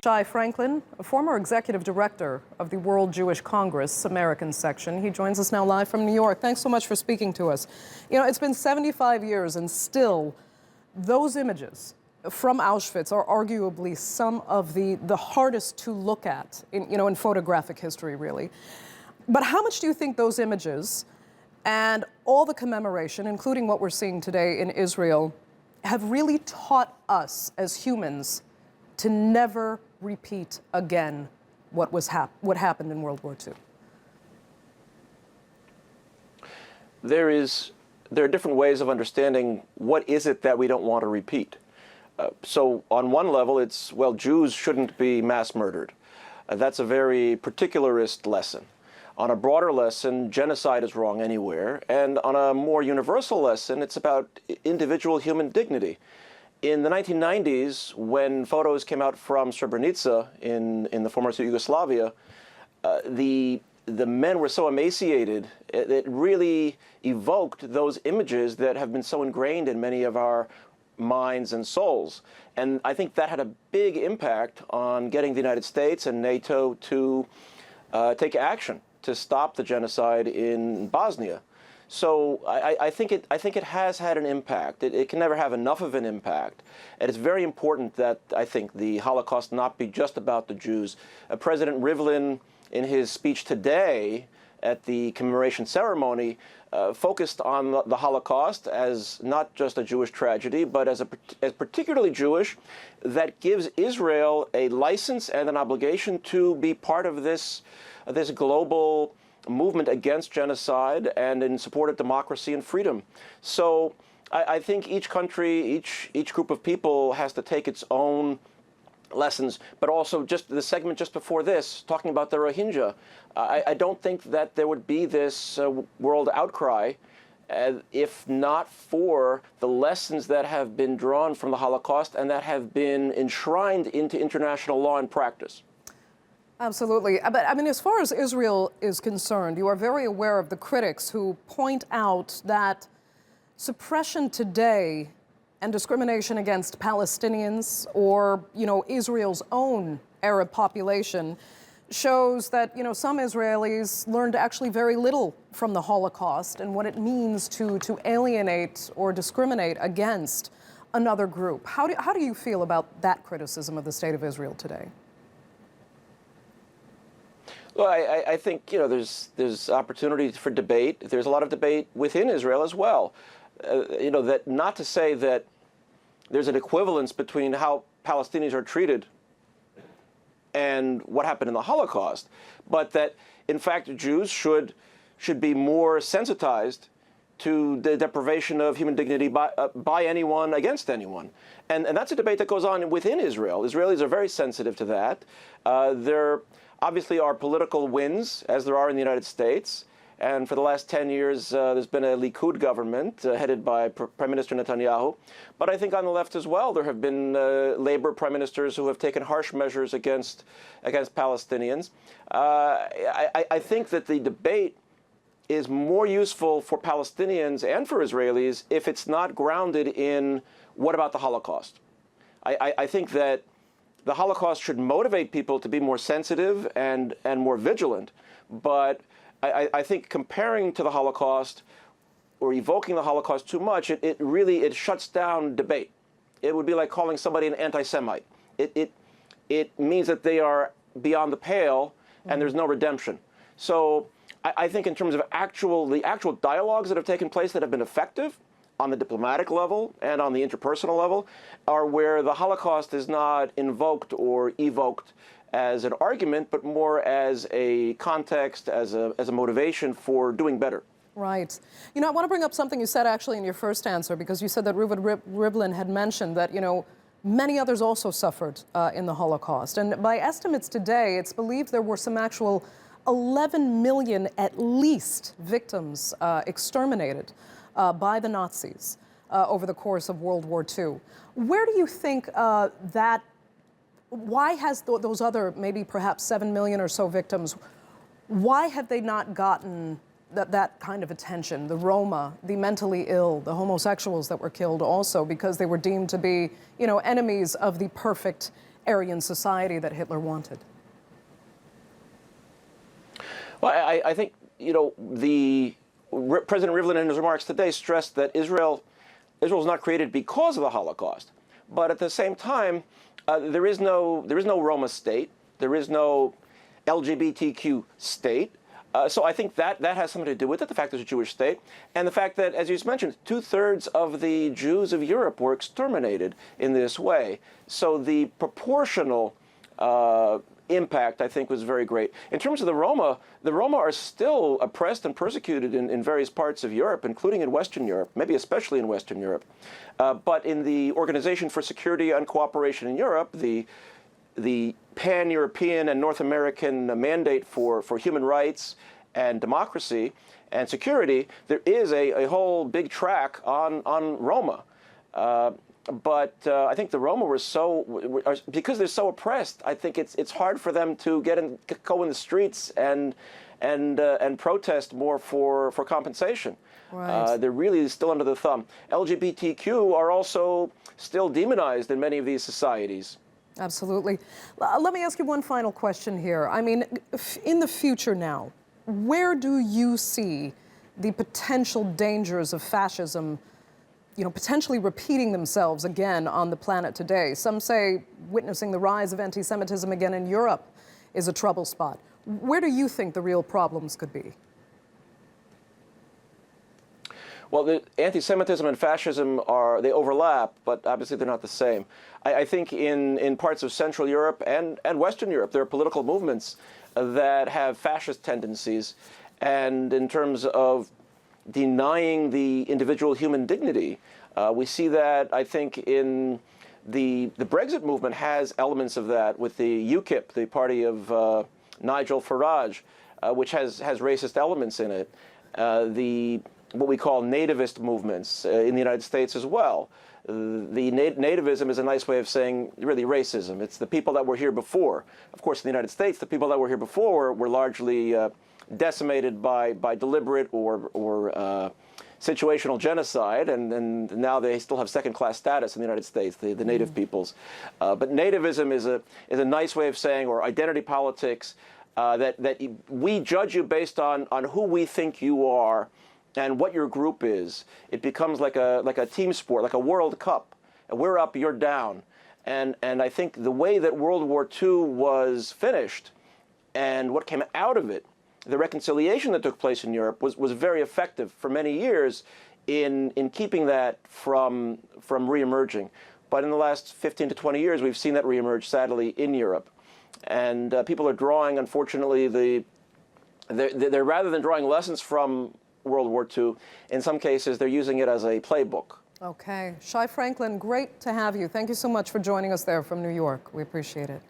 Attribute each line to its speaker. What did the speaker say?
Speaker 1: Shai Franklin, a former executive director of the World Jewish Congress American section. He joins us now live from New York. Thanks so much for speaking to us. You know, it's been 75 years and still those images from Auschwitz are arguably some of the hardest to look at in photographic history, really. But how much do you think those images and all the commemoration, including what we're seeing today in Israel, have really taught us as humans to never repeat again what happened in World War II?
Speaker 2: There are different ways of understanding what is it that we don't want to repeat. So on one level, it's, well, Jews shouldn't be mass murdered. That's a very particularist lesson. On a broader lesson, genocide is wrong anywhere. And on a more universal lesson, it's about individual human dignity. In the 1990s, when photos came out from Srebrenica in the former Yugoslavia, the men were so emaciated, it really evoked those images that have been so ingrained in many of our minds and souls. And I think that had a big impact on getting the United States and NATO to take action to stop the genocide in Bosnia. So I think it has had an impact. It can never have enough of an impact. And it's very important that, I think, the Holocaust not be just about the Jews. President Rivlin, in his speech today at the commemoration ceremony, focused on the Holocaust as not just a Jewish tragedy, but as particularly Jewish, that gives Israel a license and an obligation to be part of this global movement against genocide and in support of democracy and freedom. So I think each country, each group of people has to take its own lessons, but also just the segment just before this, talking about the Rohingya, I don't think that there would be this world outcry if not for the lessons that have been drawn from the Holocaust and that have been enshrined into international law and practice.
Speaker 1: Absolutely. But I mean, as far as Israel is concerned, you are very aware of the critics who point out that suppression today and discrimination against Palestinians or, Israel's own Arab population shows that, some Israelis learned actually very little from the Holocaust and what it means to alienate or discriminate against another group. How do you feel about that criticism of the state of Israel today?
Speaker 2: Well, I think, there's opportunity for debate. There's a lot of debate within Israel as well. That not to say that there's an equivalence between how Palestinians are treated and what happened in the Holocaust, but that, in fact, Jews should be more sensitized to the deprivation of human dignity by anyone against anyone. And that's a debate that goes on within Israel. Israelis are very sensitive to that. There obviously are political wins, as there are in the United States. And for the last 10 years, there's been a Likud government headed by Prime Minister Netanyahu. But I think on the left as well, there have been Labor prime ministers who have taken harsh measures against Palestinians. I think that the debate is more useful for Palestinians and for Israelis if it's not grounded in what about the Holocaust. I think that the Holocaust should motivate people to be more sensitive and more vigilant. But I think comparing to the Holocaust or evoking the Holocaust too much, it really shuts down debate. It would be like calling somebody an anti-Semite. It means that they are beyond the pale and there's no redemption. So I think in terms of the actual dialogues that have taken place that have been effective on the diplomatic level and on the interpersonal level are where the Holocaust is not invoked or evoked as an argument, but more as a context, as a motivation for doing better.
Speaker 1: Right. I want to bring up something you said actually in your first answer, because you said that Rivlin had mentioned that, many others also suffered in the Holocaust. And by estimates today, it's believed there were some actual 11 million at least victims exterminated by the Nazis over the course of World War II. Where do you think why has those other maybe perhaps 7 million or so victims, why have they not gotten that kind of attention? The Roma, the mentally ill, the homosexuals that were killed also because they were deemed to be, enemies of the perfect Aryan society that Hitler wanted?
Speaker 2: Well, I think, President Rivlin in his remarks today stressed that Israel is not created because of the Holocaust. But at the same time, there is no Roma state. There is no LGBTQ state. So I think that has something to do with it, the fact there's a Jewish state, and the fact that, as you just mentioned, 2/3 of the Jews of Europe were exterminated in this way. So the proportional impact, I think, was very great. In terms of the Roma are still oppressed and persecuted in various parts of Europe, including in Western Europe, maybe especially in Western Europe. But in the Organization for Security and Cooperation in Europe, the pan-European and North American mandate for human rights and democracy and security, there is a whole big track on Roma. But I think the Roma because they're so oppressed, I think it's hard for them to go in the streets and protest more for compensation.
Speaker 1: Right.
Speaker 2: They're really still under the thumb. LGBTQ are also still demonized in many of these societies.
Speaker 1: Absolutely. Let me ask you one final question here. I mean, in the future now, where do you see the potential dangers of fascism, potentially repeating themselves again on the planet today? Some say witnessing the rise of anti-Semitism again in Europe is a trouble spot. Where do you think the real problems could be?
Speaker 2: Well, the anti-Semitism and fascism they overlap, but obviously they're not the same. I think in parts of Central Europe and Western Europe, there are political movements that have fascist tendencies. And in terms of denying the individual human dignity, we see that, I think, in the Brexit movement has elements of that with the UKIP, the party of Nigel Farage, which has racist elements in it. What we call nativist movements in the United States as well. The nativism is a nice way of saying really racism. It's the people that were here before. Of course, in the United States, the people that were here before were largely decimated by deliberate or situational genocide, and now they still have second-class status in the United States, the native peoples. But nativism is a nice way of saying, or identity politics, that we judge you based on who we think you are and what your group is. It becomes like a team sport, like a World Cup. We're up, you're down. And I think the way that World War II was finished and what came out of it, the reconciliation that took place in Europe was very effective for many years in keeping that from reemerging. But in the last 15 to 20 years, we've seen that reemerge, sadly, in Europe. And people are drawing, unfortunately, they're rather than drawing lessons from World War II, in some cases, they're using it as a playbook.
Speaker 1: Okay. Shai Franklin, great to have you. Thank you so much for joining us there from New York. We appreciate it.